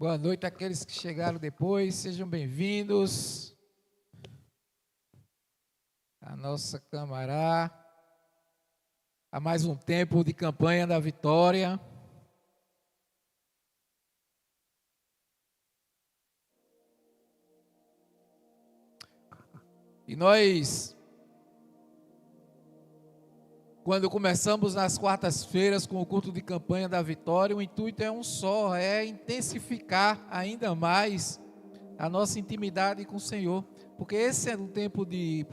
Boa noite àqueles que chegaram depois, sejam bem-vindos à nossa Câmara, a mais um tempo de campanha da vitória. E nós, quando começamos nas quartas-feiras com o culto de campanha da vitória, o intuito é um só, é intensificar ainda mais a nossa intimidade com o Senhor, porque esse é um tempo de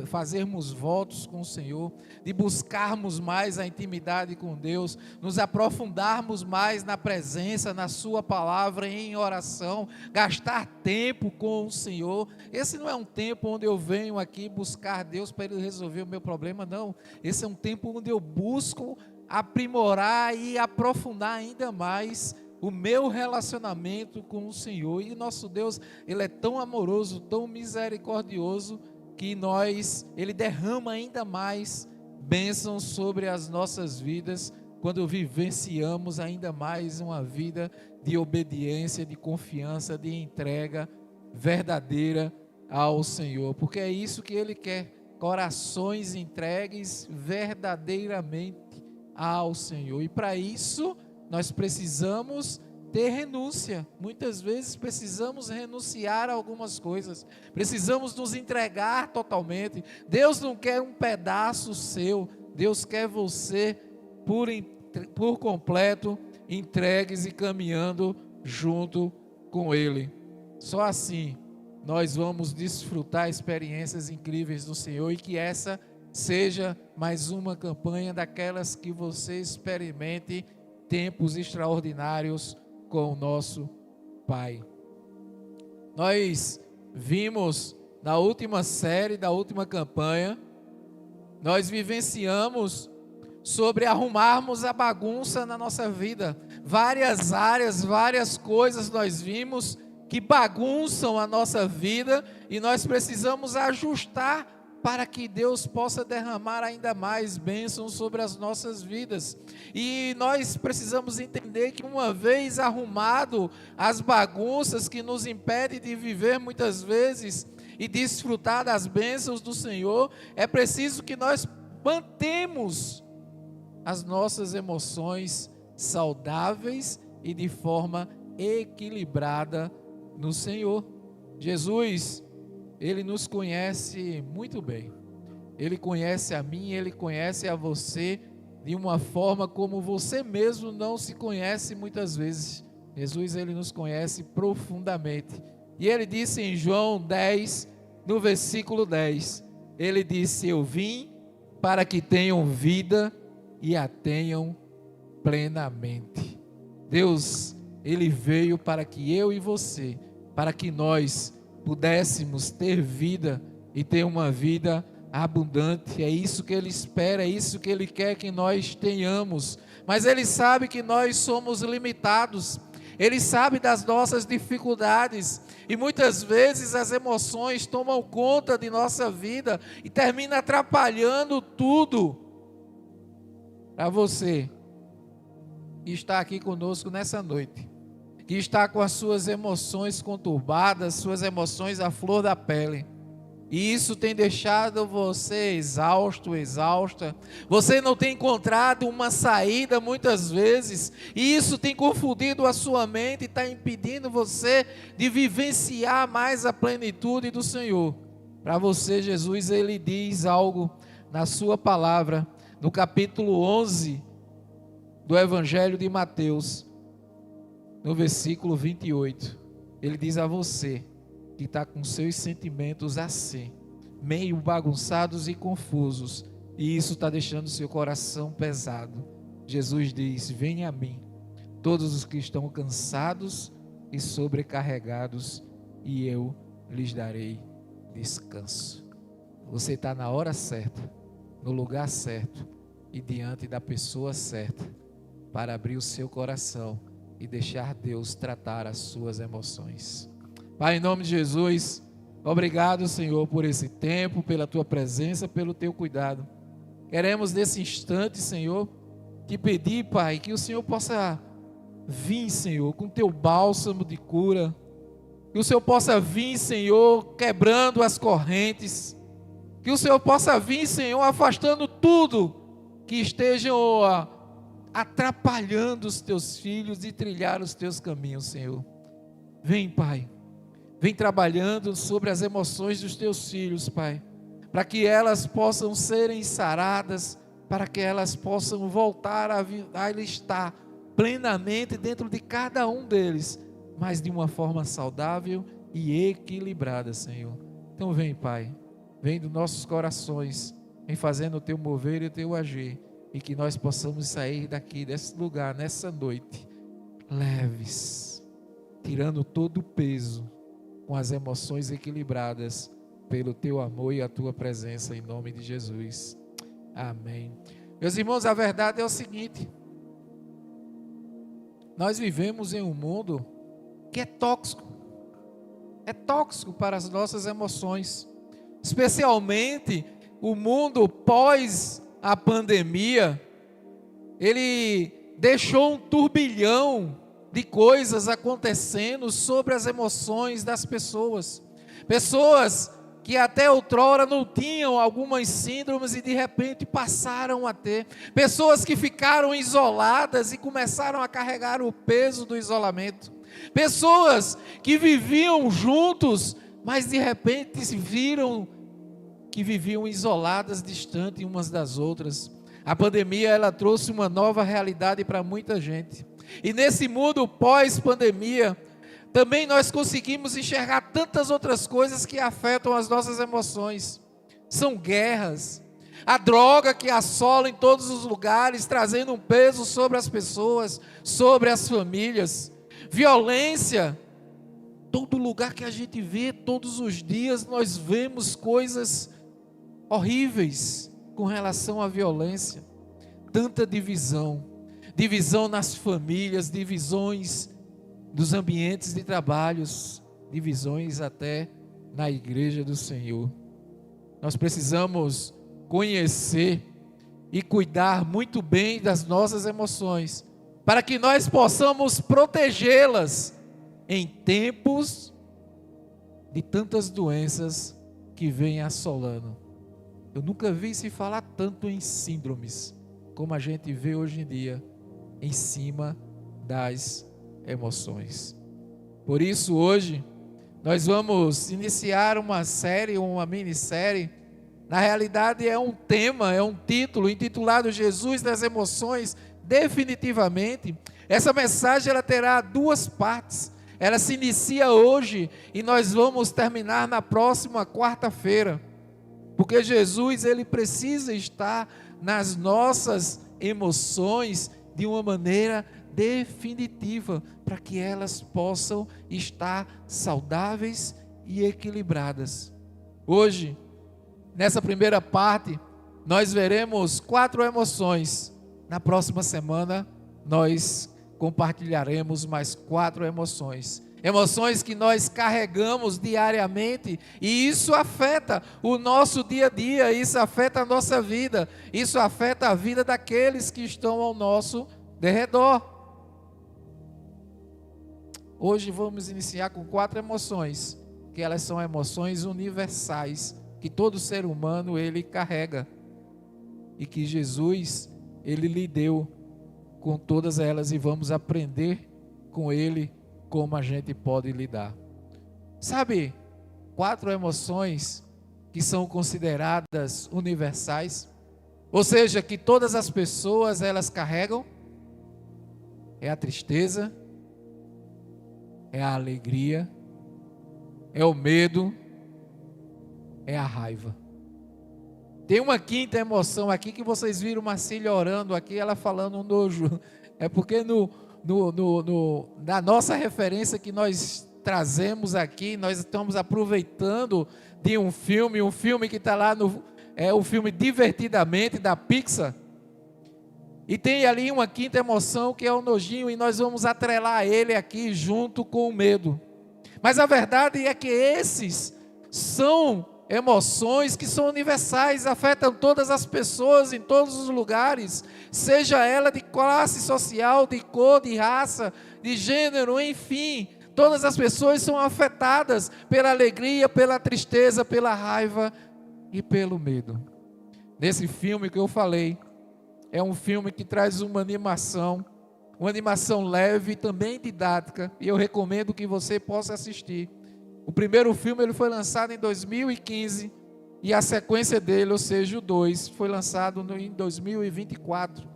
fazermos votos com o Senhor, de buscarmos mais a intimidade com Deus, nos aprofundarmos mais na presença, na sua palavra, em oração, gastar tempo com o Senhor. Esse não é um tempo onde eu venho aqui buscar Deus para Ele resolver o meu problema, não. Esse é um tempo onde eu busco aprimorar e aprofundar ainda mais o meu relacionamento com o Senhor. E nosso Deus, Ele é tão amoroso, tão misericordioso, que Ele derrama ainda mais bênçãos sobre as nossas vidas, quando vivenciamos ainda mais uma vida de obediência, de confiança, de entrega verdadeira ao Senhor, porque é isso que Ele quer, corações entregues verdadeiramente ao Senhor. E para isso nós precisamos ter renúncia. Muitas vezes precisamos renunciar a algumas coisas, precisamos nos entregar totalmente. Deus não quer um pedaço seu, Deus quer você por completo, entregues e caminhando junto com Ele. Só assim nós vamos desfrutar experiências incríveis do Senhor, e que essa seja mais uma campanha daquelas que você experimente tempos extraordinários com o nosso Pai. Nós vimos na última série, da última campanha, nós vivenciamos sobre arrumarmos a bagunça na nossa vida. Várias áreas, várias coisas nós vimos que bagunçam a nossa vida, e nós precisamos ajustar para que Deus possa derramar ainda mais bênçãos sobre as nossas vidas. E nós precisamos entender que, uma vez arrumado as bagunças que nos impedem de viver muitas vezes e desfrutar das bênçãos do Senhor, é preciso que nós mantemos as nossas emoções saudáveis e de forma equilibrada no Senhor. Jesus, Ele nos conhece muito bem. Ele conhece a mim, Ele conhece a você de uma forma como você mesmo não se conhece muitas vezes. Jesus, Ele nos conhece profundamente. E Ele disse em João 10, no versículo 10, Ele disse: eu vim para que tenham vida e a tenham plenamente. Deus, Ele veio para que eu e você, para que nós pudéssemos ter vida e ter uma vida abundante. É isso que Ele espera, é isso que Ele quer que nós tenhamos. Mas Ele sabe que nós somos limitados, Ele sabe das nossas dificuldades, e muitas vezes as emoções tomam conta de nossa vida e termina atrapalhando tudo. Para você que está aqui conosco nessa noite, que está com as suas emoções conturbadas, suas emoções à flor da pele, e isso tem deixado você exausto, exausta, você não tem encontrado uma saída muitas vezes, e isso tem confundido a sua mente e está impedindo você de vivenciar mais a plenitude do Senhor. Para você, Jesus, Ele diz algo na sua palavra, no capítulo 11 do Evangelho de Mateus, no versículo 28, Ele diz a você que está com seus sentimentos assim, meio bagunçados e confusos, e isso está deixando seu coração pesado. Jesus diz: venha a mim, todos os que estão cansados e sobrecarregados, e eu lhes darei descanso. Você está na hora certa, no lugar certo e diante da pessoa certa, para abrir o seu coração e deixar Deus tratar as suas emoções. Pai, em nome de Jesus, obrigado, Senhor, por esse tempo, pela Tua presença, pelo Teu cuidado. Queremos nesse instante, Senhor, te pedir, Pai, que o Senhor possa vir, Senhor, com teu bálsamo de cura. Que o Senhor possa vir, Senhor, quebrando as correntes. Que o Senhor possa vir, Senhor, afastando tudo que esteja atrapalhando os teus filhos de trilhar os teus caminhos, Senhor. Vem, Pai. Vem trabalhando sobre as emoções dos teus filhos, Pai. Para que elas possam serem saradas, para que elas possam voltar a estar plenamente dentro de cada um deles, mas de uma forma saudável e equilibrada, Senhor. Então vem, Pai. Vem dos nossos corações, vem fazendo o teu mover e o teu agir, e que nós possamos sair daqui, desse lugar, nessa noite, leves, tirando todo o peso, com as emoções equilibradas, pelo teu amor e a tua presença, em nome de Jesus. Amém. Meus irmãos, a verdade é o seguinte: nós vivemos em um mundo que é tóxico para as nossas emoções. Especialmente o mundo pós a pandemia, ele deixou um turbilhão de coisas acontecendo sobre as emoções das pessoas. Pessoas que até outrora não tinham algumas síndromes e de repente passaram a ter. Pessoas que ficaram isoladas e começaram a carregar o peso do isolamento. Pessoas que viviam juntos, mas de repente se viram que viviam isoladas, distantes umas das outras. A pandemia, ela trouxe uma nova realidade para muita gente. E nesse mundo pós-pandemia, também nós conseguimos enxergar tantas outras coisas que afetam as nossas emoções. São guerras, a droga que assola em todos os lugares, trazendo um peso sobre as pessoas, sobre as famílias. Violência, todo lugar que a gente vê, todos os dias nós vemos coisas horríveis com relação à violência. Tanta divisão nas famílias, divisões dos ambientes de trabalhos, divisões até na igreja do Senhor. Nós precisamos conhecer e cuidar muito bem das nossas emoções, para que nós possamos protegê-las em tempos de tantas doenças que vêm assolando. Eu nunca vi se falar tanto em síndromes, como a gente vê hoje em dia, em cima das emoções. Por isso, hoje, nós vamos iniciar uma série, uma minissérie. Na realidade, é um tema, é um título, intitulado Jesus das Emoções, definitivamente. Essa mensagem, ela terá duas partes. Ela se inicia hoje e nós vamos terminar na próxima quarta-feira. Porque Jesus, ele precisa estar nas nossas emoções de uma maneira definitiva, para que elas possam estar saudáveis e equilibradas. Hoje, nessa primeira parte, nós veremos 4 emoções. Na próxima semana, nós compartilharemos mais 4 emoções. Emoções que nós carregamos diariamente, e isso afeta o nosso dia a dia, isso afeta a nossa vida, isso afeta a vida daqueles que estão ao nosso derredor. Hoje vamos iniciar com 4 emoções, que elas são emoções universais, que todo ser humano ele carrega, e que Jesus ele lhe deu com todas elas, e vamos aprender com ele como a gente pode lidar. Sabe, 4 emoções que são consideradas universais, ou seja, que todas as pessoas elas carregam, é a tristeza, é a alegria, é o medo, é a raiva. Tem uma quinta emoção aqui que vocês viram Marcília orando aqui, ela falando um nojo. É porque na nossa referência que nós trazemos aqui, nós estamos aproveitando de um filme que está lá o filme Divertidamente, da Pixar. E tem ali uma quinta emoção que é o nojinho, e nós vamos atrelar ele aqui junto com o medo. Mas a verdade é que esses são emoções que são universais, afetam todas as pessoas em todos os lugares, seja ela de classe social, de cor, de raça, de gênero, enfim, todas as pessoas são afetadas pela alegria, pela tristeza, pela raiva e pelo medo. Nesse filme que eu falei, é um filme que traz uma animação leve e também didática, e eu recomendo que você possa assistir. O primeiro filme ele foi lançado em 2015 e a sequência dele, ou seja, o 2, foi lançado em 2024.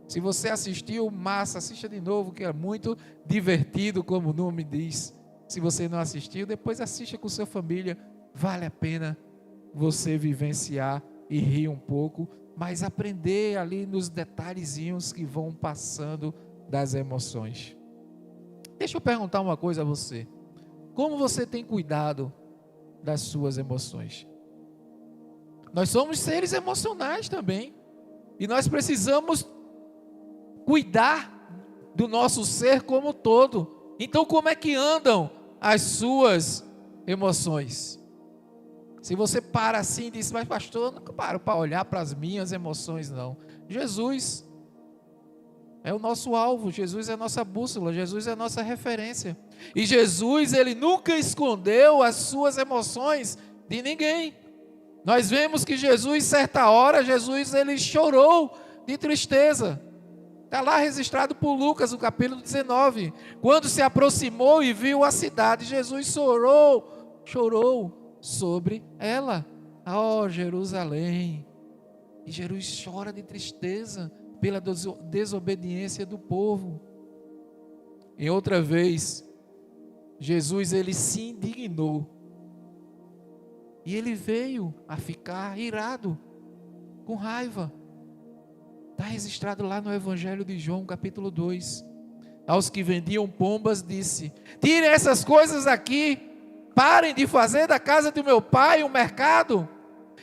Se você assistiu, massa, assista de novo, que é muito divertido, como o nome diz. Se você não assistiu, depois assista com sua família. Vale a pena você vivenciar e rir um pouco, mas aprender ali nos detalhezinhos que vão passando das emoções. Deixa eu perguntar uma coisa a você. Como você tem cuidado das suas emoções? Nós somos seres emocionais também. E nós precisamos cuidar do nosso ser como um todo. Então, como é que andam as suas emoções? Se você para assim e diz, mas pastor, eu não paro para olhar para as minhas emoções, não. Jesus é o nosso alvo, Jesus é a nossa bússola, Jesus é a nossa referência. E Jesus, ele nunca escondeu as suas emoções de ninguém. Nós vemos que Jesus, certa hora, ele chorou de tristeza. Está lá registrado por Lucas, no capítulo 19. Quando se aproximou e viu a cidade, Jesus chorou sobre ela. Oh, Jerusalém! E Jesus chora de tristeza pela desobediência do povo. Em outra vez, Jesus ele se indignou e ele veio a ficar irado, com raiva. Está registrado lá no Evangelho de João, capítulo 2. Aos que vendiam pombas disse: tirem essas coisas aqui, parem de fazer da casa do meu pai um mercado.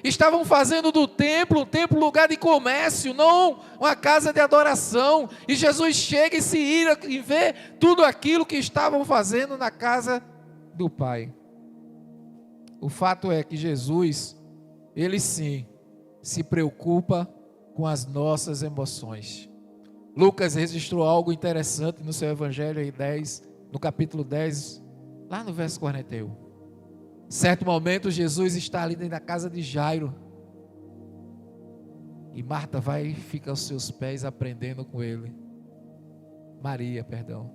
Estavam fazendo do templo, um templo lugar de comércio, não uma casa de adoração. E Jesus chega e se ira e vê tudo aquilo que estavam fazendo na casa do Pai. O fato é que Jesus, ele sim, se preocupa com as nossas emoções. Lucas registrou algo interessante no seu Evangelho aí 10, no capítulo 10, lá no verso 41. Certo momento, Jesus está ali dentro da casa de Jairo. E Marta vai e fica aos seus pés aprendendo com ele. Maria, perdão.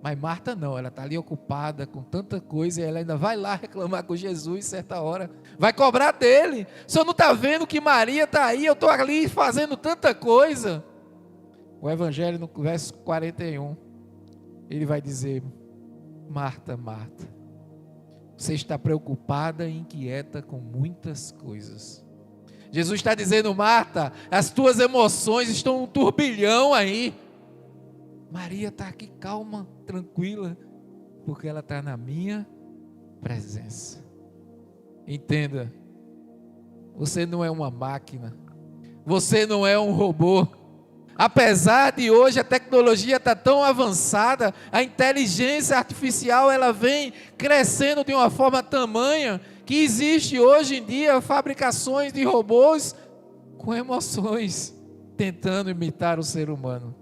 Mas Marta não, ela está ali ocupada com tanta coisa e ela ainda vai lá reclamar com Jesus certa hora. Vai cobrar dele. O senhor não está vendo que Maria está aí, eu estou ali fazendo tanta coisa. O Evangelho no verso 41, ele vai dizer: Marta, Marta, você está preocupada e inquieta com muitas coisas. Jesus está dizendo: Marta, as tuas emoções estão um turbilhão aí. Maria está aqui calma, tranquila, porque ela está na minha presença. Entenda, você não é uma máquina, você não é um robô. Apesar de hoje a tecnologia estar tão avançada, a inteligência artificial ela vem crescendo de uma forma tamanha que existe hoje em dia fabricações de robôs com emoções, tentando imitar o ser humano.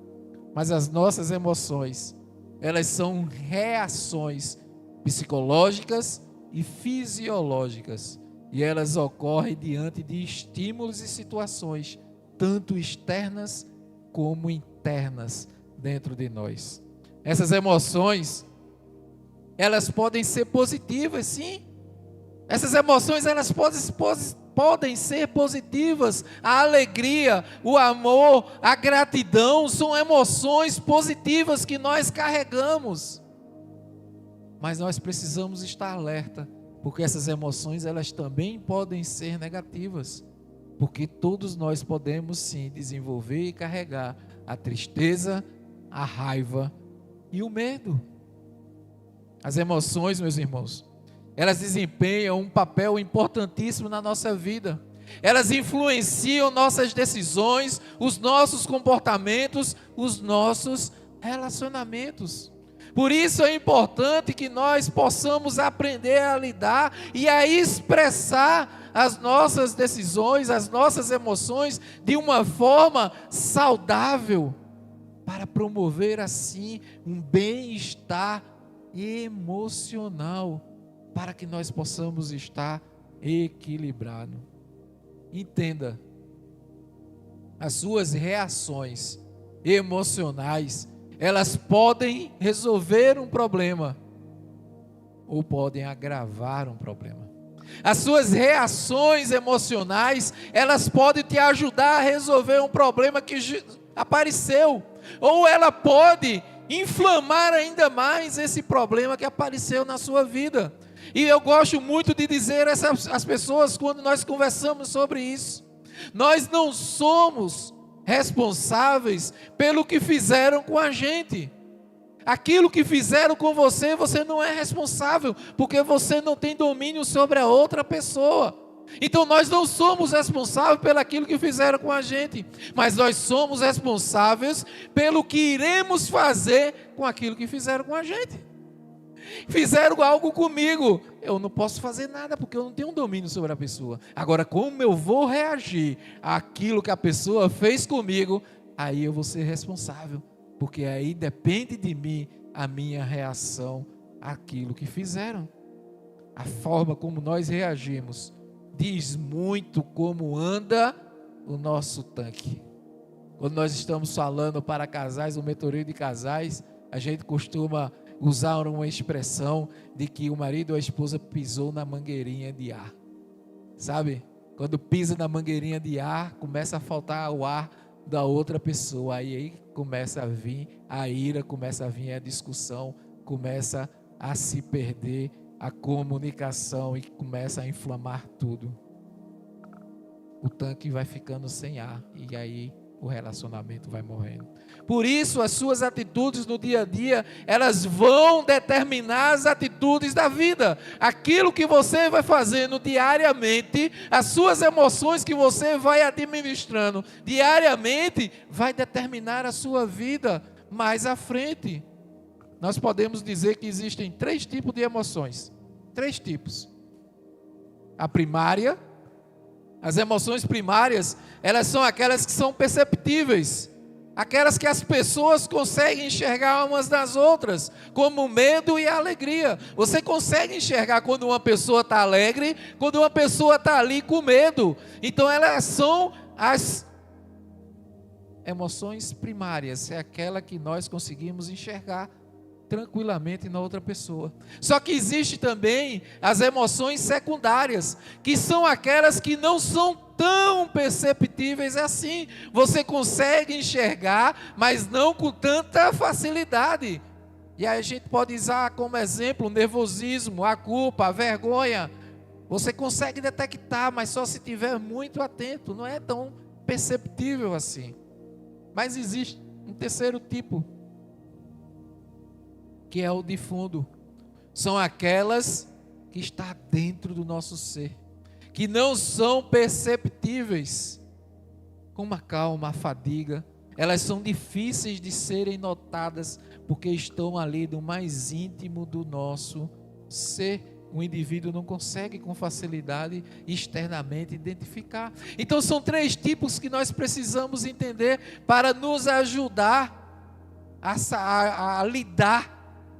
Mas as nossas emoções, elas são reações psicológicas e fisiológicas, e elas ocorrem diante de estímulos e situações, tanto externas como internas dentro de nós. Essas emoções, elas podem ser positivas, sim. Essas emoções, elas podem ser positivas. A alegria, o amor, a gratidão são emoções positivas que nós carregamos. Mas nós precisamos estar alerta, porque essas emoções, elas também podem ser negativas. Porque todos nós podemos sim desenvolver e carregar a tristeza, a raiva e o medo. As emoções, meus irmãos, elas desempenham um papel importantíssimo na nossa vida. Elas influenciam nossas decisões, os nossos comportamentos, os nossos relacionamentos. Por isso é importante que nós possamos aprender a lidar e a expressar as nossas decisões, as nossas emoções de uma forma saudável, para promover assim um bem-estar emocional, para que nós possamos estar equilibrados. Entenda, as suas reações emocionais, elas podem resolver um problema ou podem agravar um problema. As suas reações emocionais, elas podem te ajudar a resolver um problema que apareceu, ou ela pode inflamar ainda mais esse problema que apareceu na sua vida. E eu gosto muito de dizer às pessoas quando nós conversamos sobre isso: nós não somos responsáveis pelo que fizeram com a gente. Aquilo que fizeram com você, você não é responsável, porque você não tem domínio sobre a outra pessoa. Então nós não somos responsáveis pelo aquilo que fizeram com a gente, mas nós somos responsáveis pelo que iremos fazer com aquilo que fizeram com a gente. Fizeram algo comigo, eu não posso fazer nada, porque eu não tenho domínio sobre a pessoa. Agora, como eu vou reagir àquilo que a pessoa fez comigo, aí eu vou ser responsável, porque aí depende de mim a minha reação àquilo que fizeram. A forma como nós reagimos diz muito como anda o nosso tanque. Quando nós estamos falando para casais, o mentoreio de casais, a gente costuma usar uma expressão de que o marido ou a esposa pisou na mangueirinha de ar. Sabe? Quando pisa na mangueirinha de ar, começa a faltar o ar da outra pessoa. Aí começa a vir a ira, começa a vir a discussão, começa a se perder a comunicação e começa a inflamar tudo. O tanque vai ficando sem ar e aí o relacionamento vai morrendo. Por isso, as suas atitudes no dia a dia, elas vão determinar as atitudes da vida. Aquilo que você vai fazendo diariamente, as suas emoções que você vai administrando diariamente, vai determinar a sua vida mais à frente. Nós podemos dizer que existem 3 tipos de emoções. 3 tipos. A primária, as emoções primárias, elas são aquelas que são perceptíveis, aquelas que as pessoas conseguem enxergar umas das outras, como o medo e a alegria. Você consegue enxergar quando uma pessoa está alegre, quando uma pessoa está ali com medo. Então elas são as emoções primárias, é aquela que nós conseguimos enxergar tranquilamente na outra pessoa. Só que existe também as emoções secundárias, que são aquelas que não são tão perceptíveis assim. Você consegue enxergar, mas não com tanta facilidade. E aí a gente pode usar como exemplo o nervosismo, a culpa, a vergonha. Você consegue detectar, mas só se estiver muito atento, não é tão perceptível assim. Mas existe um terceiro tipo, que é o de fundo. São aquelas que estão dentro do nosso ser, que não são perceptíveis, como a calma, a fadiga. Elas são difíceis de serem notadas, porque estão ali no mais íntimo do nosso ser. O indivíduo não consegue com facilidade externamente identificar. Então são 3 tipos que nós precisamos entender para nos ajudar a lidar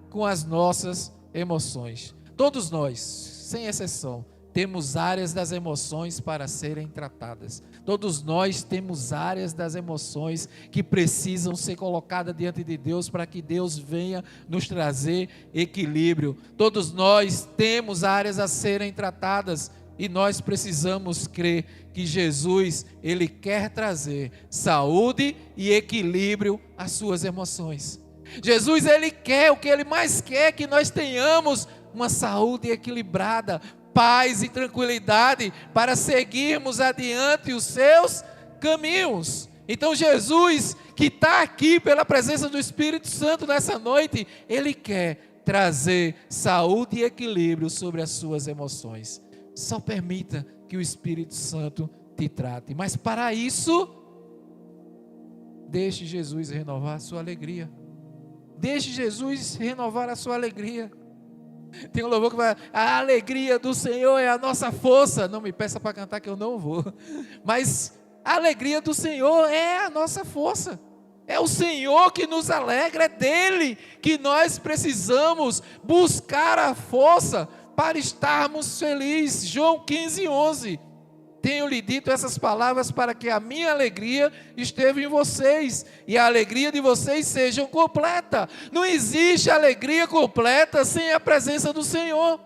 com as nossas emoções. Todos nós, sem exceção, temos áreas das emoções para serem tratadas. Todos nós temos áreas das emoções que precisam ser colocadas diante de Deus para que Deus venha nos trazer equilíbrio. Todos nós temos áreas a serem tratadas e nós precisamos crer que Jesus, Ele quer trazer saúde e equilíbrio às suas emoções. Jesus, Ele quer, o que Ele mais quer é que nós tenhamos uma saúde equilibrada, paz e tranquilidade para seguirmos adiante os seus caminhos. Então Jesus, que está aqui pela presença do Espírito Santo nessa noite, Ele quer trazer saúde e equilíbrio sobre as suas emoções. Só permita que o Espírito Santo te trate, mas para isso, deixe Jesus renovar a sua alegria. Deixe Jesus renovar a sua alegria. Tem um louvor que vai: a alegria do Senhor é a nossa força. Não me peça para cantar que eu não vou. Mas a alegria do Senhor é a nossa força. É o Senhor que nos alegra, é dele que nós precisamos buscar a força para estarmos felizes. João 15:11. Tenho-lhe dito essas palavras para que a minha alegria esteja em vocês e a alegria de vocês seja completa. Não existe alegria completa sem a presença do Senhor.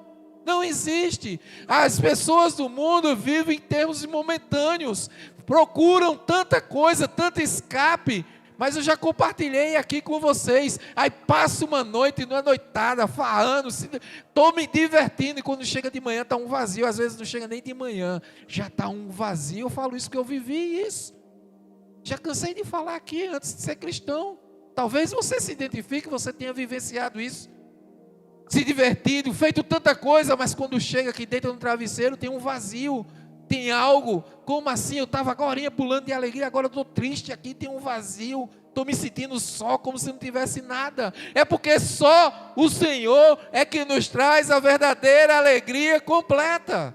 Não existe. As pessoas do mundo vivem em termos momentâneos, procuram tanta coisa, tanto escape. Mas eu já compartilhei aqui com vocês. Aí passo uma noite, numa noitada, farrando, estou me divertindo. E quando chega de manhã está um vazio. Às vezes não chega nem de manhã, já está um vazio. Eu falo isso porque eu vivi isso. Já cansei de falar aqui antes de ser cristão. Talvez você se identifique, você tenha vivenciado isso. Se divertido, feito tanta coisa, mas quando chega aqui dentro no travesseiro tem um vazio. Tem algo, como assim? Eu estava agora pulando de alegria, agora eu estou triste aqui, tem um vazio, estou me sentindo só, como se não tivesse nada. É porque só o Senhor é que nos traz a verdadeira alegria completa.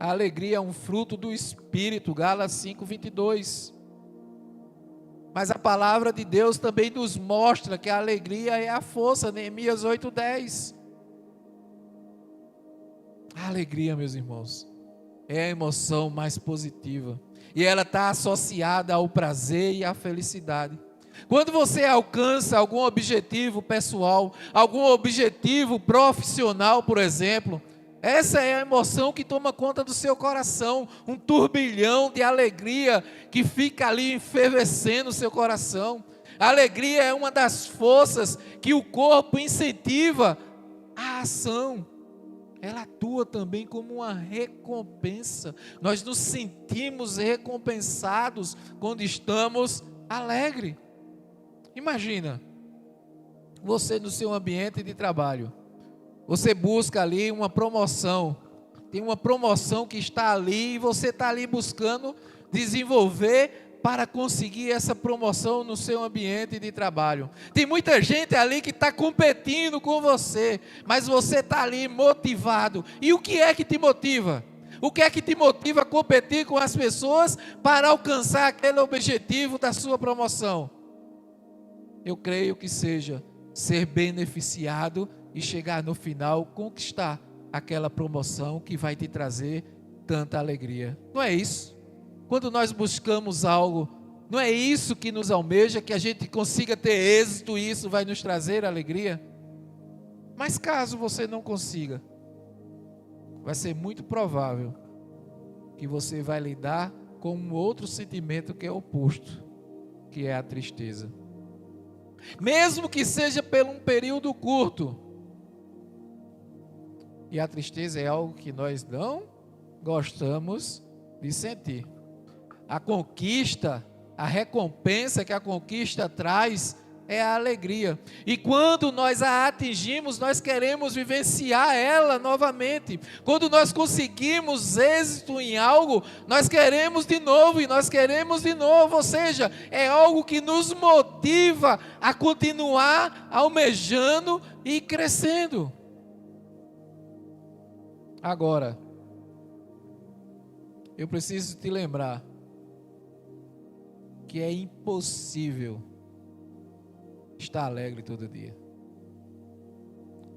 A alegria é um fruto do Espírito, Gálatas 5:22. Mas a palavra de Deus também nos mostra que a alegria é a força, Neemias 8:10. A alegria, meus irmãos, é a emoção mais positiva. E ela está associada ao prazer e à felicidade. Quando você alcança algum objetivo pessoal, algum objetivo profissional, por exemplo, essa é a emoção que toma conta do seu coração. Um turbilhão de alegria que fica ali enfervescendo o seu coração. A alegria é uma das forças que o corpo incentiva a ação. Ela atua também como uma recompensa. Nós nos sentimos recompensados quando estamos alegres. Imagina, você no seu ambiente de trabalho, você busca ali uma promoção, tem uma promoção que está ali e você está ali buscando desenvolver para conseguir essa promoção no seu ambiente de trabalho. Tem muita gente ali que está competindo com você, mas você está ali motivado. E o que é que te motiva? O que é que te motiva a competir com as pessoas para alcançar aquele objetivo da sua promoção? Eu creio que seja ser beneficiado e chegar no final, conquistar aquela promoção que vai te trazer tanta alegria. Não é isso? Quando nós buscamos algo, não é isso que nos almeja, que a gente consiga ter êxito e isso vai nos trazer alegria? Mas caso você não consiga, vai ser muito provável que você vai lidar com um outro sentimento que é oposto, que é a tristeza. Mesmo que seja por um período curto. E a tristeza é algo que nós não gostamos de sentir. A conquista, a recompensa que a conquista traz é a alegria. E quando nós a atingimos, nós queremos vivenciar ela novamente. Quando nós conseguimos êxito em algo, nós queremos de novo e nós queremos de novo. Ou seja, é algo que nos motiva a continuar almejando e crescendo. Agora, eu preciso te lembrar que é impossível estar alegre todo dia.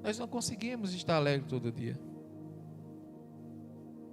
Nós não conseguimos estar alegre todo dia.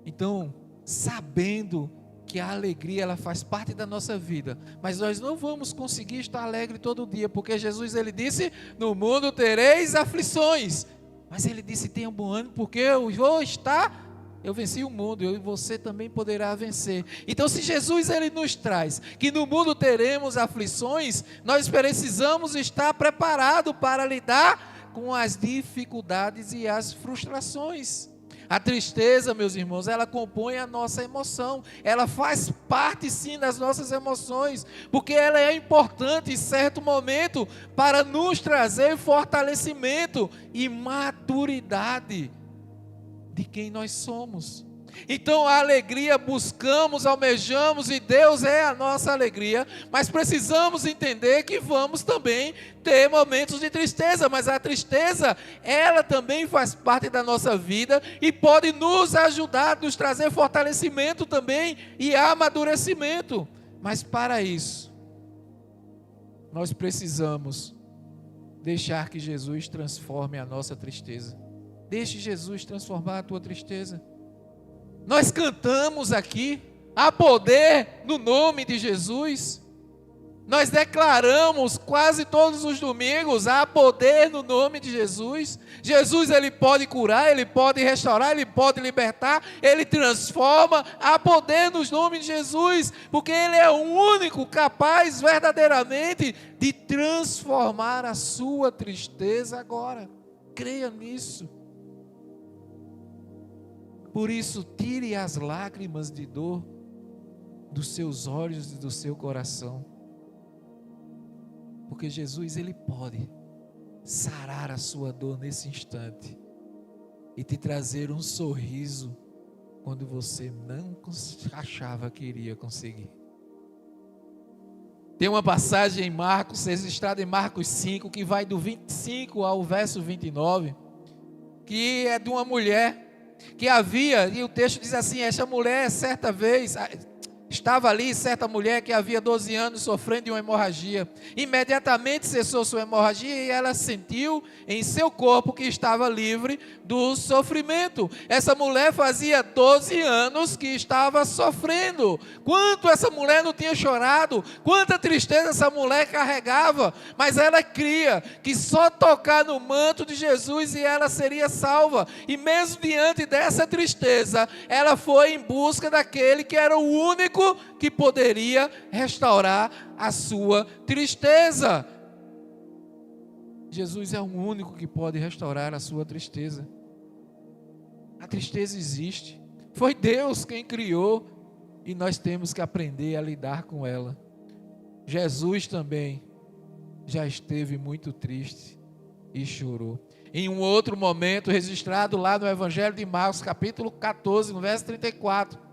Então, sabendo que a alegria ela faz parte da nossa vida, mas nós não vamos conseguir estar alegre todo dia, porque Jesus ele disse: no mundo tereis aflições, mas ele disse: tenha bom ânimo, porque eu vou estar. Eu venci o mundo, eu e você também poderá vencer. Então, se Jesus ele nos traz que no mundo teremos aflições, nós precisamos estar preparados para lidar com as dificuldades e as frustrações. A tristeza, meus irmãos, ela compõe a nossa emoção, ela faz parte sim das nossas emoções, porque ela é importante em certo momento para nos trazer fortalecimento e maturidade de quem nós somos. Então a alegria buscamos, almejamos e Deus é a nossa alegria, mas precisamos entender que vamos também ter momentos de tristeza, mas a tristeza, ela também faz parte da nossa vida e pode nos ajudar, nos trazer fortalecimento também e amadurecimento. Mas para isso, nós precisamos deixar que Jesus transforme a nossa tristeza. Deixe Jesus transformar a tua tristeza. Nós cantamos aqui, há poder no nome de Jesus. Nós declaramos quase todos os domingos, há poder no nome de Jesus. Jesus, Ele pode curar, Ele pode restaurar, Ele pode libertar, Ele transforma. Há poder no nome de Jesus, porque Ele é o único capaz verdadeiramente de transformar a sua tristeza agora. Creia nisso. Por isso, tire as lágrimas de dor dos seus olhos e do seu coração. Porque Jesus, Ele pode sarar a sua dor nesse instante e te trazer um sorriso quando você não achava que iria conseguir. Tem uma passagem em Marcos, registrada em Marcos 5, que vai do 25 ao verso 29, que é de uma mulher que havia, e o texto diz assim: esta mulher certa vez, estava ali certa mulher que havia 12 anos sofrendo de uma hemorragia. Imediatamente cessou sua hemorragia e ela sentiu em seu corpo que estava livre do sofrimento. Essa mulher fazia 12 anos que estava sofrendo. Quanto essa mulher não tinha chorado, quanta tristeza essa mulher carregava, mas ela cria que só tocar no manto de Jesus e ela seria salva. E mesmo diante dessa tristeza, ela foi em busca daquele que era o único que poderia restaurar a sua tristeza. Jesus é o único que pode restaurar a sua tristeza. A tristeza existe, foi Deus quem criou e nós temos que aprender a lidar com ela. Jesus também já esteve muito triste e chorou. Em um outro momento registrado lá no Evangelho de Marcos, capítulo 14, no verso 34,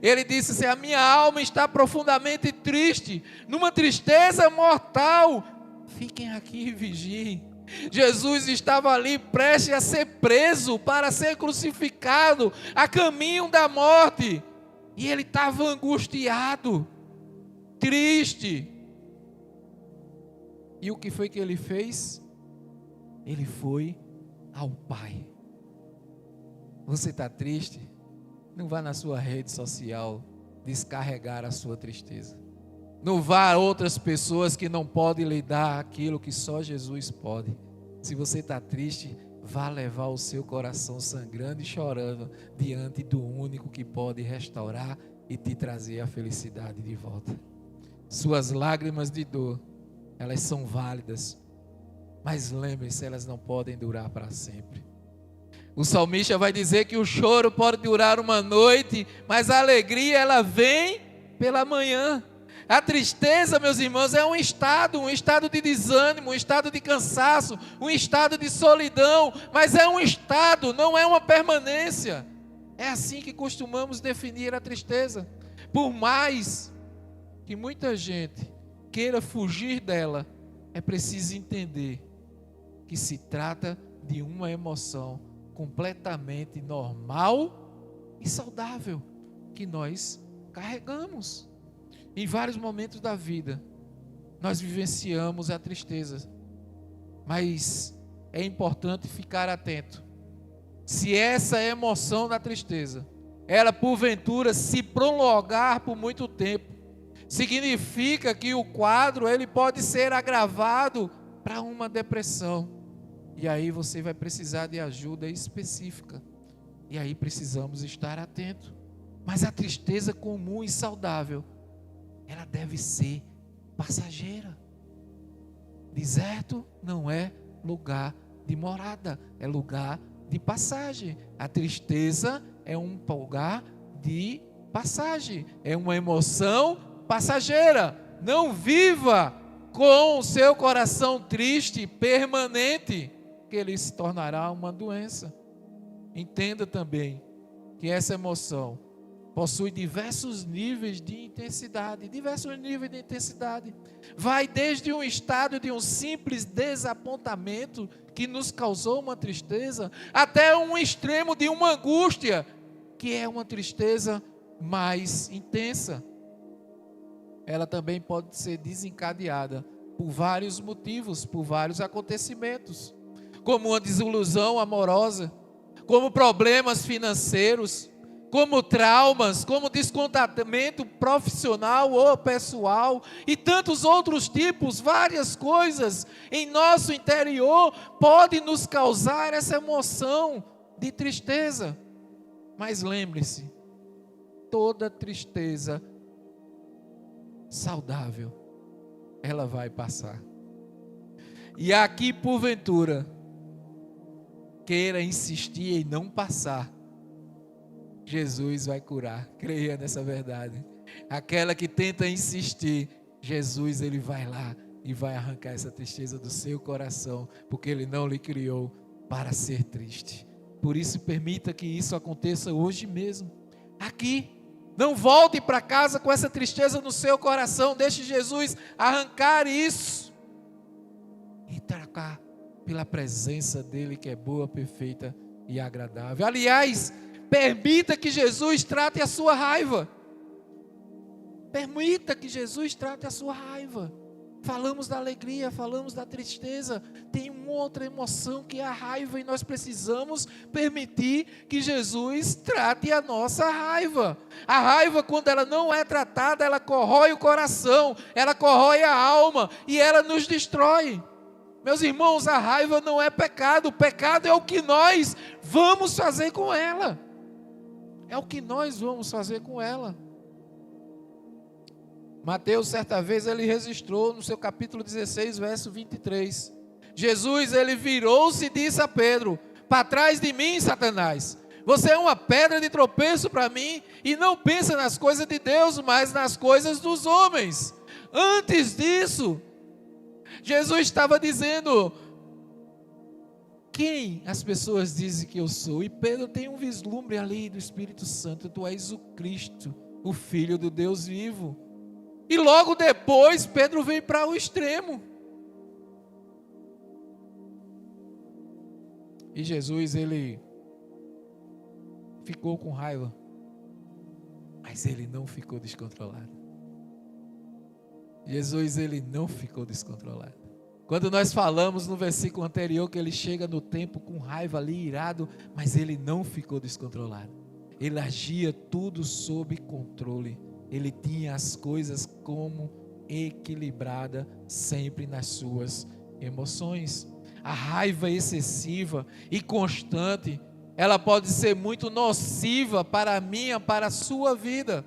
ele disse assim: a minha alma está profundamente triste, numa tristeza mortal. Fiquem aqui e vigiem. Jesus estava ali prestes a ser preso para ser crucificado, a caminho da morte. E ele estava angustiado, triste. E o que foi que ele fez? Ele foi ao Pai. Você está triste? Não vá na sua rede social descarregar a sua tristeza. Não vá a outras pessoas que não podem lhe dar aquilo que só Jesus pode. Se você está triste, vá levar o seu coração sangrando e chorando diante do único que pode restaurar e te trazer a felicidade de volta. Suas lágrimas de dor, elas são válidas, mas lembre-se, elas não podem durar para sempre. O salmista vai dizer que o choro pode durar uma noite, mas a alegria ela vem pela manhã. A tristeza, meus irmãos, é um estado de desânimo, um estado de cansaço, um estado de solidão, mas é um estado, não é uma permanência. É assim que costumamos definir a tristeza. Por mais que muita gente queira fugir dela, é preciso entender que se trata de uma emoção completamente normal e saudável que nós carregamos. Em vários momentos da vida nós vivenciamos a tristeza, mas é importante ficar atento. Se essa emoção da tristeza, ela porventura se prolongar por muito tempo, significa que o quadro ele pode ser agravado para uma depressão. E aí você vai precisar de ajuda específica. E aí precisamos estar atentos. Mas a tristeza comum e saudável, ela deve ser passageira. Deserto não é lugar de morada, é lugar de passagem. A tristeza é um lugar de passagem, é uma emoção passageira. Não viva com o seu coração triste, permanente, que ele se tornará uma doença. Entenda também que essa emoção possui diversos níveis de intensidade, Vai desde um estado de um simples desapontamento que nos causou uma tristeza, até um extremo de uma angústia, que é uma tristeza mais intensa. Ela também pode ser desencadeada por vários motivos, por vários acontecimentos, como uma desilusão amorosa, como problemas financeiros, como traumas, como descontentamento profissional ou pessoal, e tantos outros tipos. Várias coisas em nosso interior podem nos causar essa emoção de tristeza. Mas lembre-se, toda tristeza saudável, ela vai passar. E aqui, porventura, queira insistir em não passar, Jesus vai curar. Creia nessa verdade. Aquela que tenta insistir, Jesus, ele vai lá e vai arrancar essa tristeza do seu coração, porque ele não lhe criou para ser triste. Por isso, permita que isso aconteça hoje mesmo, aqui. Não volte para casa com essa tristeza no seu coração. Deixe Jesus arrancar isso e trocar pela presença dele, que é boa, perfeita e agradável. Aliás, permita que Jesus trate a sua raiva. Permita que Jesus trate a sua raiva. Falamos da alegria, falamos da tristeza. Tem uma outra emoção que é a raiva, e nós precisamos permitir que Jesus trate a nossa raiva. A raiva, quando ela não é tratada, ela corrói o coração, ela corrói a alma e ela nos destrói. Meus irmãos, a raiva não é pecado. O pecado é o que nós vamos fazer com ela. É o que nós vamos fazer com ela. Mateus, certa vez, ele registrou no seu capítulo 16, verso 23. Jesus, ele virou-se e disse a Pedro: para trás de mim, Satanás. Você é uma pedra de tropeço para mim e não pensa nas coisas de Deus, mas nas coisas dos homens. Antes disso, Jesus estava dizendo: quem as pessoas dizem que eu sou? E Pedro tem um vislumbre ali do Espírito Santo: tu és o Cristo, o Filho do Deus vivo. E logo depois Pedro vem para o extremo. E Jesus, ele ficou com raiva, mas ele não ficou descontrolado. Jesus, ele não ficou descontrolado. Quando nós falamos no versículo anterior que ele chega no templo com raiva ali, irado, mas ele não ficou descontrolado. Ele agia tudo sob controle. Ele tinha as coisas como equilibrada sempre nas suas emoções. A raiva excessiva e constante, ela pode ser muito nociva para a minha, para a sua vida.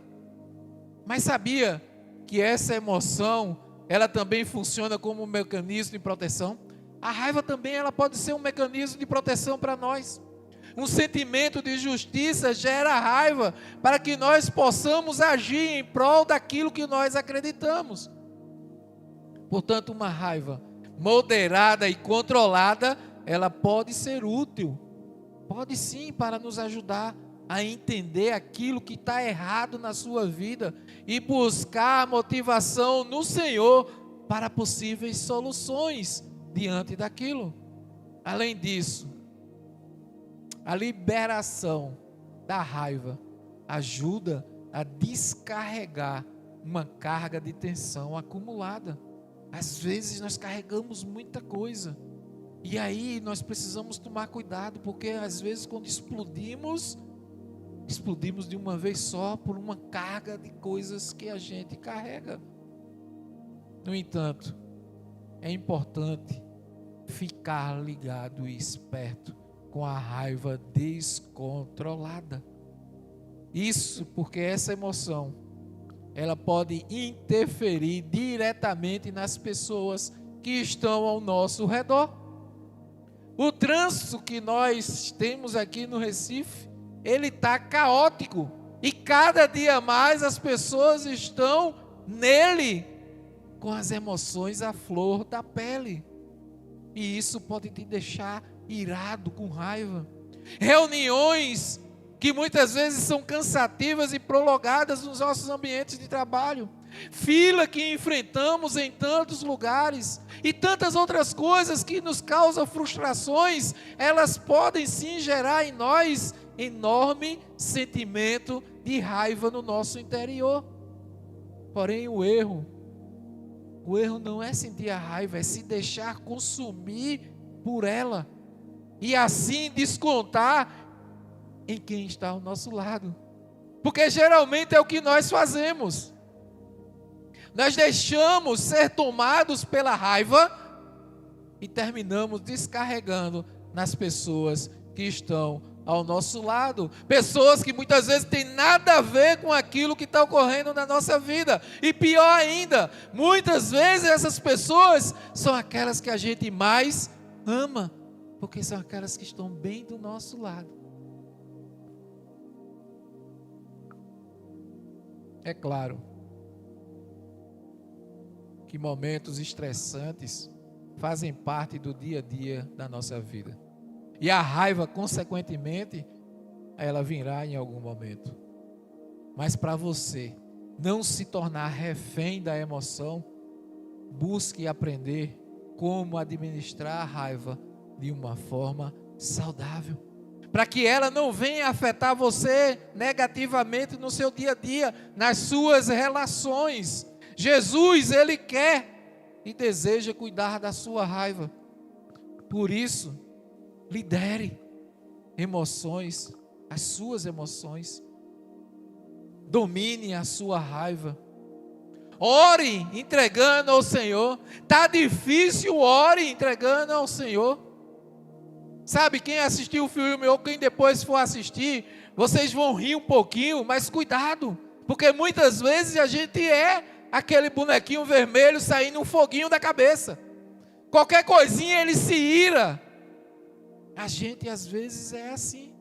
Mas sabia que essa emoção, ela também funciona como um mecanismo de proteção? A raiva também, ela pode ser um mecanismo de proteção para nós. Um sentimento de justiça gera raiva para que nós possamos agir em prol daquilo que nós acreditamos. Portanto, uma raiva moderada e controlada, ela pode ser útil. Pode sim, para nos ajudar a entender aquilo que está errado na sua vida e buscar a motivação no Senhor para possíveis soluções diante daquilo. Além disso, a liberação da raiva ajuda a descarregar uma carga de tensão acumulada. Às vezes nós carregamos muita coisa, e aí nós precisamos tomar cuidado, porque às vezes quando explodimos de uma vez só por uma carga de coisas que a gente carrega. No entanto, é importante ficar ligado e esperto com a raiva descontrolada. Isso porque essa emoção, ela pode interferir diretamente nas pessoas que estão ao nosso redor. O trânsito que nós temos aqui no Recife, ele está caótico, e cada dia mais as pessoas estão nele com as emoções à flor da pele, e isso pode te deixar irado, com raiva. Reuniões que muitas vezes são cansativas e prolongadas nos nossos ambientes de trabalho, fila que enfrentamos em tantos lugares e tantas outras coisas que nos causam frustrações, elas podem sim gerar em nós enorme sentimento de raiva no nosso interior. Porém, o erro não é sentir a raiva, é se deixar consumir por ela e assim descontar em quem está ao nosso lado, porque geralmente é o que nós fazemos. Nós deixamos ser tomados pela raiva e terminamos descarregando nas pessoas que estão ao nosso lado, pessoas que muitas vezes têm nada a ver com aquilo que está ocorrendo na nossa vida, e pior ainda, muitas vezes essas pessoas são aquelas que a gente mais ama, porque são aquelas que estão bem do nosso lado. É claro que momentos estressantes fazem parte do dia a dia da nossa vida. E a raiva, consequentemente, ela virá em algum momento. Mas para você não se tornar refém da emoção, busque aprender como administrar a raiva de uma forma saudável, para que ela não venha afetar você negativamente no seu dia a dia, nas suas relações. Jesus, Ele quer e deseja cuidar da sua raiva. Por isso, lidere emoções, as suas emoções. Domine a sua raiva. Ore entregando ao Senhor. Está difícil, ore entregando ao Senhor. Sabe, quem assistiu o filme ou quem depois for assistir, vocês vão rir um pouquinho, mas cuidado, porque muitas vezes a gente é aquele bonequinho vermelho saindo um foguinho da cabeça. Qualquer coisinha ele se ira. A gente às vezes é assim.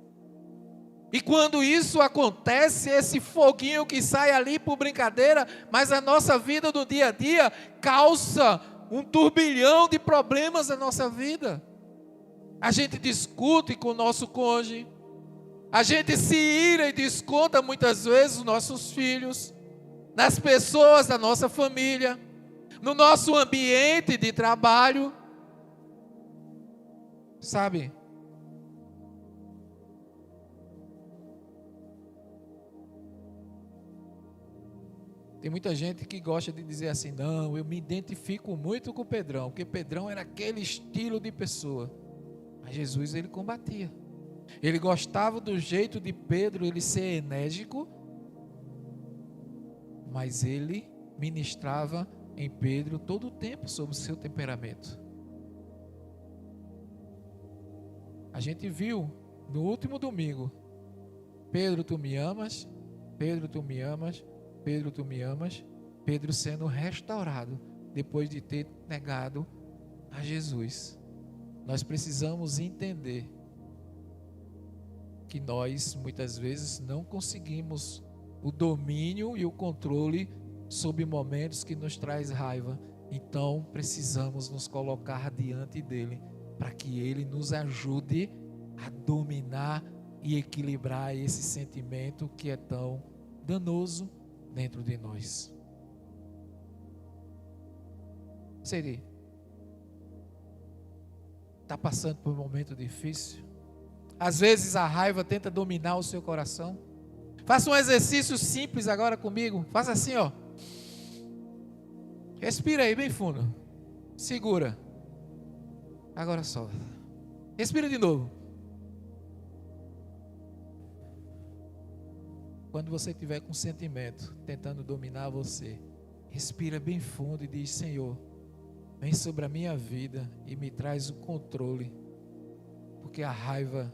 E quando isso acontece, esse foguinho que sai ali por brincadeira, mas a nossa vida do dia a dia causa um turbilhão de problemas na nossa vida. A gente discute com o nosso cônjuge, a gente se ira e desconta muitas vezes os nossos filhos, nas pessoas da nossa família, no nosso ambiente de trabalho. Sabe? Tem muita gente que gosta de dizer assim, não, eu me identifico muito com o Pedrão, porque Pedrão era aquele estilo de pessoa. Mas Jesus, ele combatia. Ele gostava do jeito de Pedro, ele ser enérgico, mas ele ministrava em Pedro todo o tempo sobre o seu temperamento. A gente viu no último domingo, Pedro, tu me amas? Pedro, tu me amas? Pedro, tu me amas? Pedro sendo restaurado depois de ter negado a Jesus. Nós precisamos entender que nós muitas vezes não conseguimos o domínio e o controle sobre momentos que nos traz raiva. Então precisamos nos colocar diante dele para que ele nos ajude a dominar e equilibrar esse sentimento que é tão danoso dentro de nós. Seri, está passando por um momento difícil? Às vezes a raiva tenta dominar o seu coração. Faça um exercício simples agora comigo. Faça assim, ó. Respira aí bem fundo. Segura. Agora solta. Respira de novo. Quando você estiver com sentimento tentando dominar você, respira bem fundo e diz, Senhor, vem sobre a minha vida e me traz o controle, porque a raiva,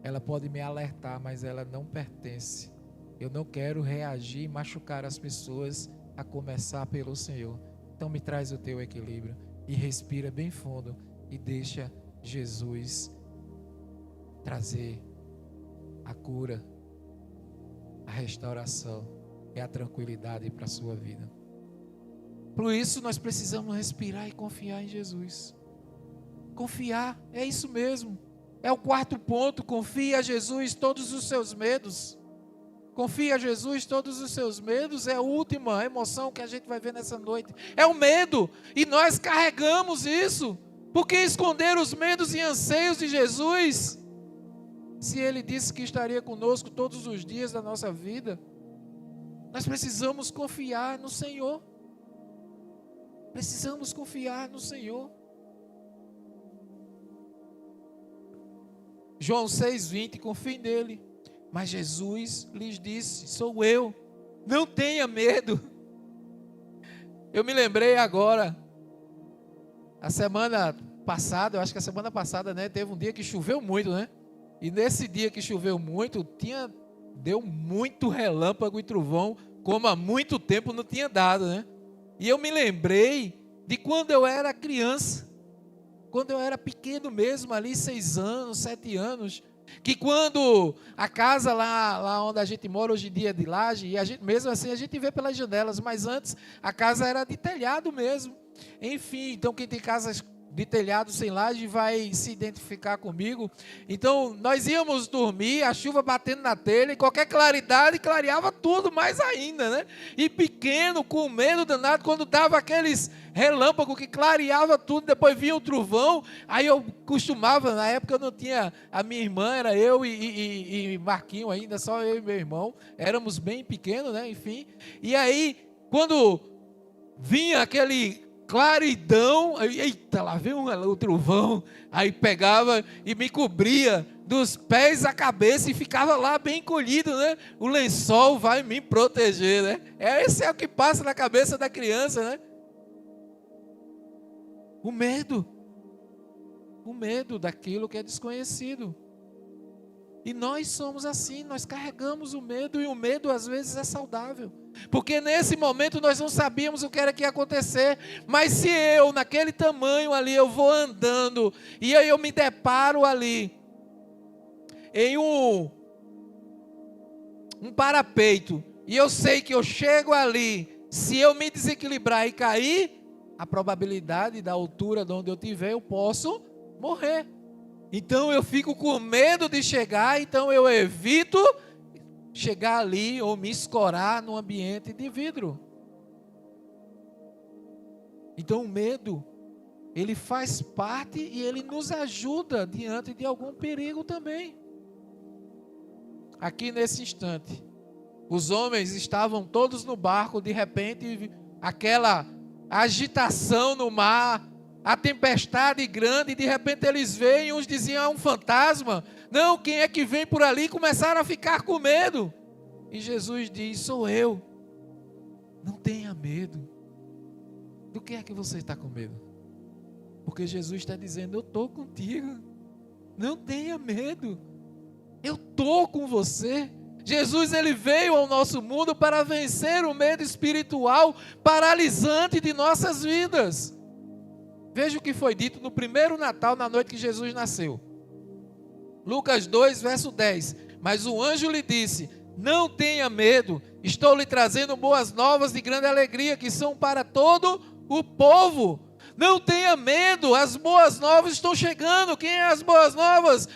ela pode me alertar, mas ela não pertence. Eu não quero reagir e machucar as pessoas, a começar pelo Senhor. Então me traz o teu equilíbrio e respira bem fundo e deixa Jesus trazer a cura, a restauração e a tranquilidade para a sua vida. Por isso nós precisamos respirar e confiar em Jesus. Confiar, é isso mesmo. É o quarto ponto. Confie a Jesus todos os seus medos. Confie a Jesus todos os seus medos. É a última emoção que a gente vai ver nessa noite. É o medo. E nós carregamos isso. Por que esconder os medos e anseios de Jesus? Se Ele disse que estaria conosco todos os dias da nossa vida. Nós precisamos confiar no Senhor. Precisamos confiar no Senhor. João 6,20, confie nele. Mas Jesus lhes disse, sou eu, não tenha medo. Eu me lembrei agora, a semana passada, eu acho que a semana passada, né, teve um dia que choveu muito, né? E nesse dia que choveu muito, deu muito relâmpago e trovão, como há muito tempo não tinha dado, né? E eu me lembrei de quando eu era criança, quando eu era pequeno mesmo, ali 6 anos, 7 anos, que quando a casa lá onde a gente mora hoje em dia é de laje, e a gente, mesmo assim a gente vê pelas janelas, mas antes a casa era de telhado mesmo. Enfim, então quem tem casas de telhado sem laje vai se identificar comigo. Então nós íamos dormir, a chuva batendo na telha, e qualquer claridade clareava tudo mais ainda, né? E pequeno, com medo danado, quando dava aqueles relâmpagos que clareava tudo, depois vinha o trovão. Aí eu costumava, na época eu não tinha, a minha irmã, era eu e Marquinho ainda, só eu e meu irmão, éramos bem pequenos, né? Enfim, e aí quando vinha aquele claridão, eita, lá veio o trovão, aí pegava e me cobria dos pés à cabeça e ficava lá bem encolhido, né? O lençol vai me proteger, né? Esse é o que passa na cabeça da criança, né? O medo daquilo que é desconhecido. E nós somos assim, nós carregamos o medo, e o medo às vezes é saudável, porque nesse momento nós não sabíamos o que era que ia acontecer, mas se eu, naquele tamanho ali, eu vou andando, e aí eu me deparo ali, em um parapeito, e eu sei que eu chego ali, se eu me desequilibrar e cair, a probabilidade da altura de onde eu estiver, eu posso morrer. Então eu fico com medo de chegar, então eu evito chegar ali ou me escorar num ambiente de vidro. Então o medo, ele faz parte e ele nos ajuda diante de algum perigo também. Aqui nesse instante, os homens estavam todos no barco, de repente aquela agitação no mar, a tempestade grande, e de repente eles veem, uns diziam, é um fantasma. Não, quem é que vem por ali? Começaram a ficar com medo. E Jesus diz, sou eu. Não tenha medo. Do que é que você está com medo? Porque Jesus está dizendo, eu estou contigo. Não tenha medo. Eu estou com você. Jesus, ele veio ao nosso mundo para vencer o medo espiritual paralisante de nossas vidas. Veja o que foi dito no primeiro Natal, na noite que Jesus nasceu. Lucas 2, verso 10. Mas o anjo lhe disse, não tenha medo, estou lhe trazendo boas novas de grande alegria, que são para todo o povo. Não tenha medo, as boas novas estão chegando. Quem é as boas novas?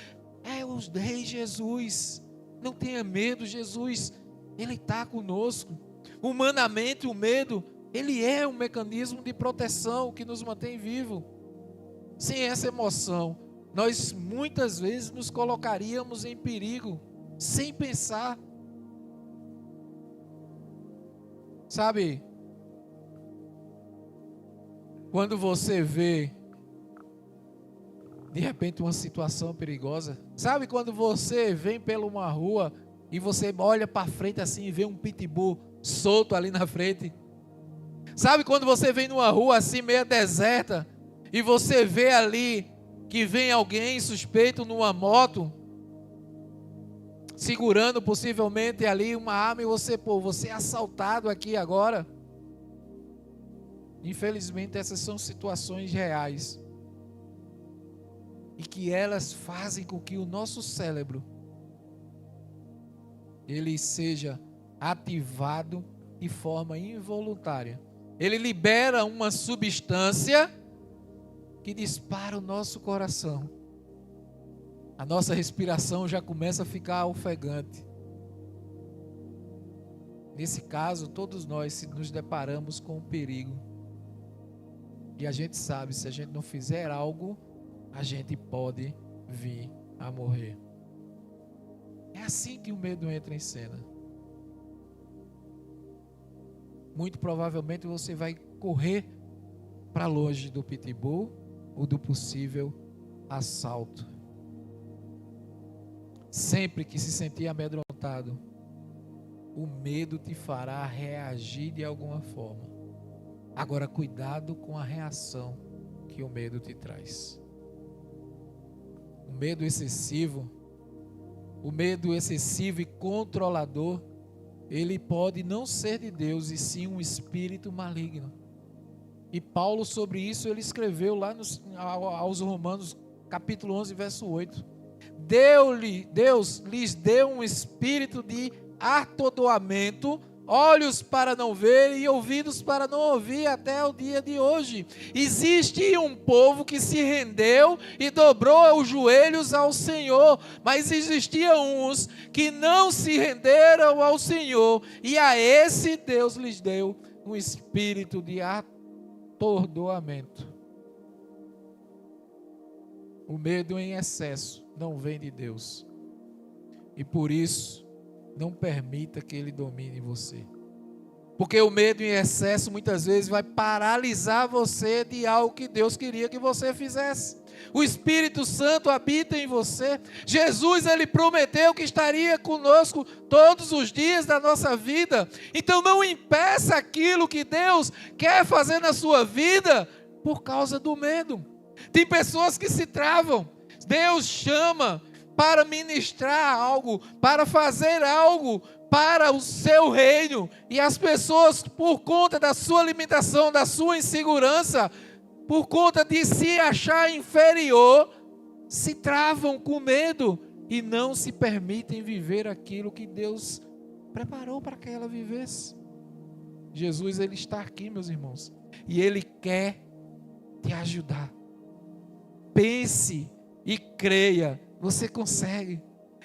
É o Rei Jesus. Não tenha medo, Jesus, ele está conosco. Humanamente, o medo, ele é um mecanismo de proteção que nos mantém vivos. Sem essa emoção, nós muitas vezes nos colocaríamos em perigo, sem pensar. Sabe, quando você vê, de repente, uma situação perigosa. Sabe quando você vem pela uma rua e você olha para frente assim e vê um pitbull solto ali na frente? Sabe quando você vem numa rua assim meio deserta e você vê ali que vem alguém suspeito numa moto, segurando possivelmente ali uma arma, e você é assaltado aqui agora? Infelizmente essas são situações reais, e que elas fazem com que o nosso cérebro ele seja ativado de forma involuntária. Ele libera uma substância que dispara o nosso coração. a nossa respiração já começa a ficar ofegante. Nesse caso, todos nós nos deparamos com um perigo. E a gente sabe, se a gente não fizer algo, a gente pode vir a morrer. É assim que o medo entra em cena. Muito provavelmente você vai correr para longe do pitbull ou do possível assalto. Sempre que se sentir amedrontado, o medo te fará reagir de alguma forma. Agora, cuidado com a reação que o medo te traz. O medo excessivo e controlador, ele pode não ser de Deus, e sim um espírito maligno. E Paulo, sobre isso, ele escreveu lá aos Romanos, capítulo 11, verso 8. Deus lhes deu um espírito de atordoamento, olhos para não ver e ouvidos para não ouvir até o dia de hoje. Existe um povo que se rendeu e dobrou os joelhos ao Senhor, mas existiam uns que não se renderam ao Senhor, e a esse Deus lhes deu um espírito de atordoamento. O medo em excesso não vem de Deus, e por isso não permita que ele domine você. Porque o medo em excesso muitas vezes vai paralisar você de algo que Deus queria que você fizesse. O Espírito Santo habita em você. Jesus, ele prometeu que estaria conosco todos os dias da nossa vida. Então não impeça aquilo que Deus quer fazer na sua vida por causa do medo. Tem pessoas que se travam. Deus chama para ministrar algo, para fazer algo para o seu reino, e as pessoas, por conta da sua limitação, da sua insegurança, por conta de se achar inferior, se travam com medo e não se permitem viver aquilo que Deus preparou para que ela vivesse. Jesus, ele está aqui, meus irmãos, e ele quer te ajudar. Pense e creia. Você consegue.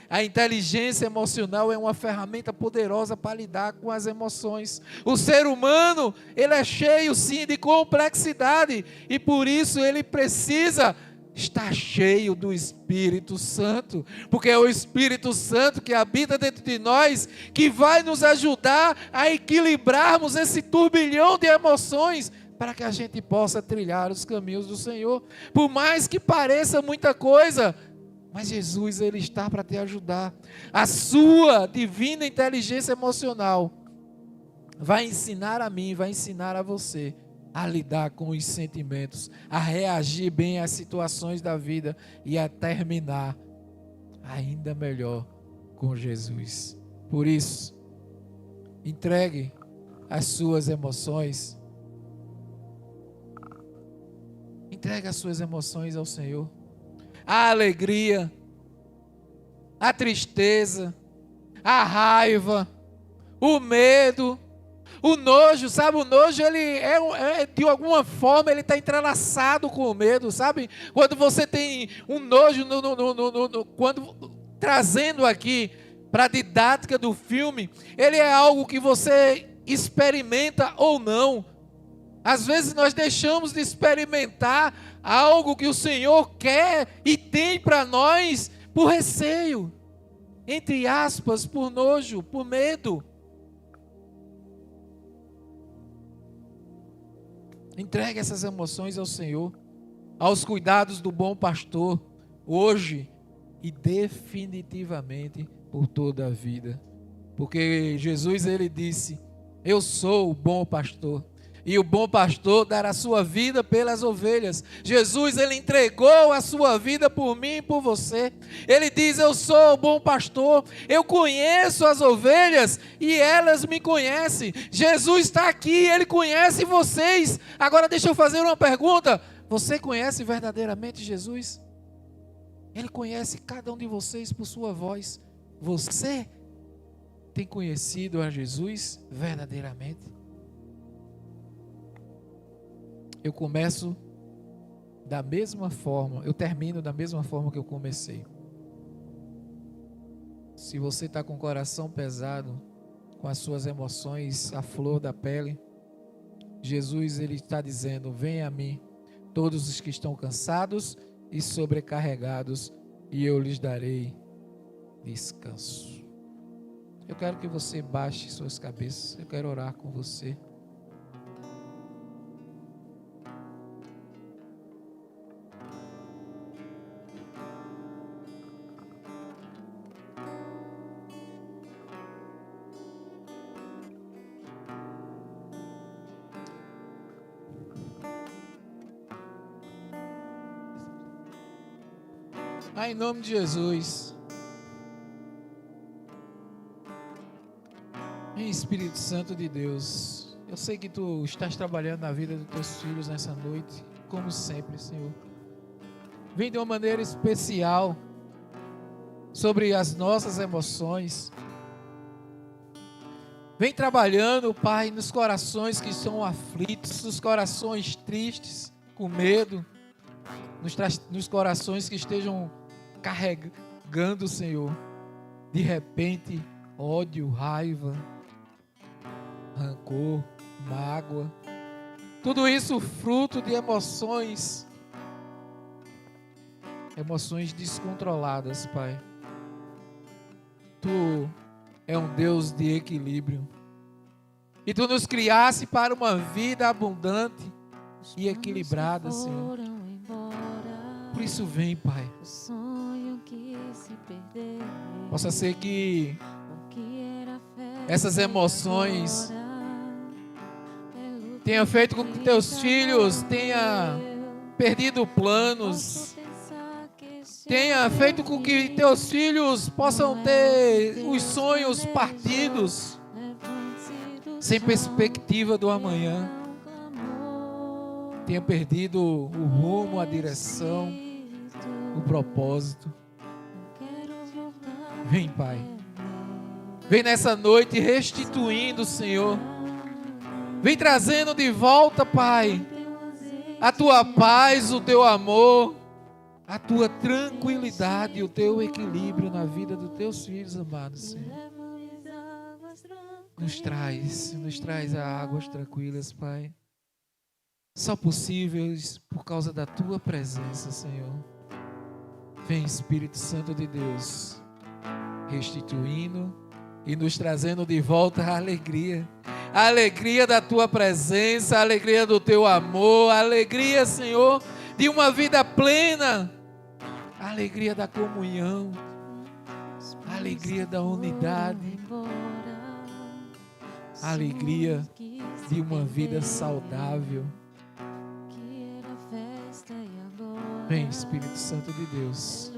A inteligência emocional é uma ferramenta poderosa para lidar com as emoções. O ser humano, ele é cheio sim de complexidade, e por isso ele precisa estar cheio do Espírito Santo, porque é o Espírito Santo que habita dentro de nós, que vai nos ajudar a equilibrarmos esse turbilhão de emoções, para que a gente possa trilhar os caminhos do Senhor. Por mais que pareça muita coisa, mas Jesus, ele está para te ajudar. A sua divina inteligência emocional vai ensinar a mim, vai ensinar a você a lidar com os sentimentos, a reagir bem às situações da vida e a terminar ainda melhor com Jesus. Por isso, entregue as suas emoções. Entregue as suas emoções ao Senhor. A alegria, a tristeza, a raiva, o medo, o nojo, sabe? O nojo, ele de alguma forma, ele está entrelaçado com o medo, sabe? Quando você tem um nojo, quando trazendo aqui para a didática do filme, ele é algo que você experimenta ou não. Às vezes nós deixamos de experimentar algo que o Senhor quer e tem para nós por receio, entre aspas, por nojo, por medo. Entregue essas emoções ao Senhor, aos cuidados do bom pastor, hoje e definitivamente por toda a vida. Porque Jesus, ele disse: eu sou o bom pastor. E o bom pastor dará a sua vida pelas ovelhas. Jesus, ele entregou a sua vida por mim e por você. Ele diz: eu sou o bom pastor, eu conheço as ovelhas e elas me conhecem. Jesus está aqui, ele conhece vocês. Agora deixa eu fazer uma pergunta: você conhece verdadeiramente Jesus? Ele conhece cada um de vocês por sua voz. Você tem conhecido a Jesus verdadeiramente? Eu começo da mesma forma, eu termino da mesma forma que eu comecei. Se você está com o coração pesado, com as suas emoções à flor da pele, Jesus, ele está dizendo: venha a mim, todos os que estão cansados e sobrecarregados, e eu lhes darei descanso. Eu quero que você baixe suas cabeças, eu quero orar com você. Em nome de Jesus. Espírito Santo de Deus, eu sei que Tu estás trabalhando na vida dos Teus filhos nessa noite, como sempre, Senhor. Vem de uma maneira especial sobre as nossas emoções. Vem trabalhando, Pai, nos corações que estão aflitos, nos corações tristes, com medo, nos corações que estejam carregando, Senhor, de repente, ódio, raiva, rancor, mágoa, tudo isso fruto de emoções descontroladas, Pai. Tu é um Deus de equilíbrio, e Tu nos criaste para uma vida abundante e equilibrada, Senhor. Por isso vem, Pai. Possa ser que essas emoções tenham feito com que Teus filhos tenham perdido planos, tenha feito com que Teus filhos possam ter os sonhos partidos, sem perspectiva do amanhã, tenha perdido o rumo, a direção, o propósito. Vem, Pai. Vem nessa noite restituindo, Senhor. Vem trazendo de volta, Pai, a Tua paz, o Teu amor, a Tua tranquilidade, o Teu equilíbrio na vida dos Teus filhos amados, Senhor. Nos traz a águas tranquilas, Pai. Só possíveis por causa da Tua presença, Senhor. Vem, Espírito Santo de Deus, restituindo e nos trazendo de volta a alegria da Tua presença, a alegria do Teu amor, a alegria, Senhor, de uma vida plena, a alegria da comunhão, a alegria da unidade, a alegria de uma vida saudável. Vem, Espírito Santo de Deus,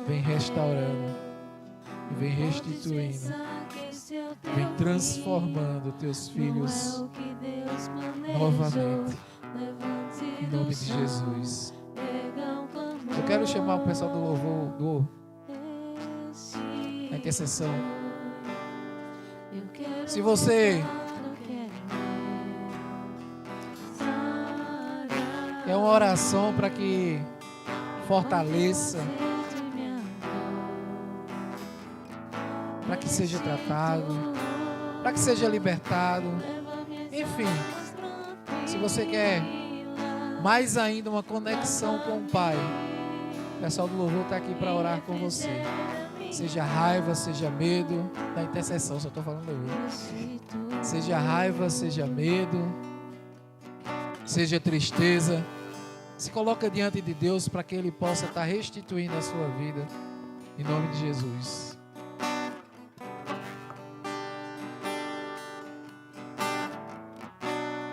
vem restaurando, vem restituindo, vem transformando Teus filhos novamente, em nome de Jesus. Eu quero chamar o pessoal do louvor, da intercessão. Se você quer uma oração para que fortaleça, para que seja tratado, para que seja libertado, enfim, se você quer mais ainda uma conexão com o Pai, o pessoal do louvor está aqui para orar com você. Seja raiva, seja medo, da intercessão, só estou falando eu. Seja raiva, seja medo, seja tristeza, se coloca diante de Deus para que Ele possa estar restituindo a sua vida, em nome de Jesus.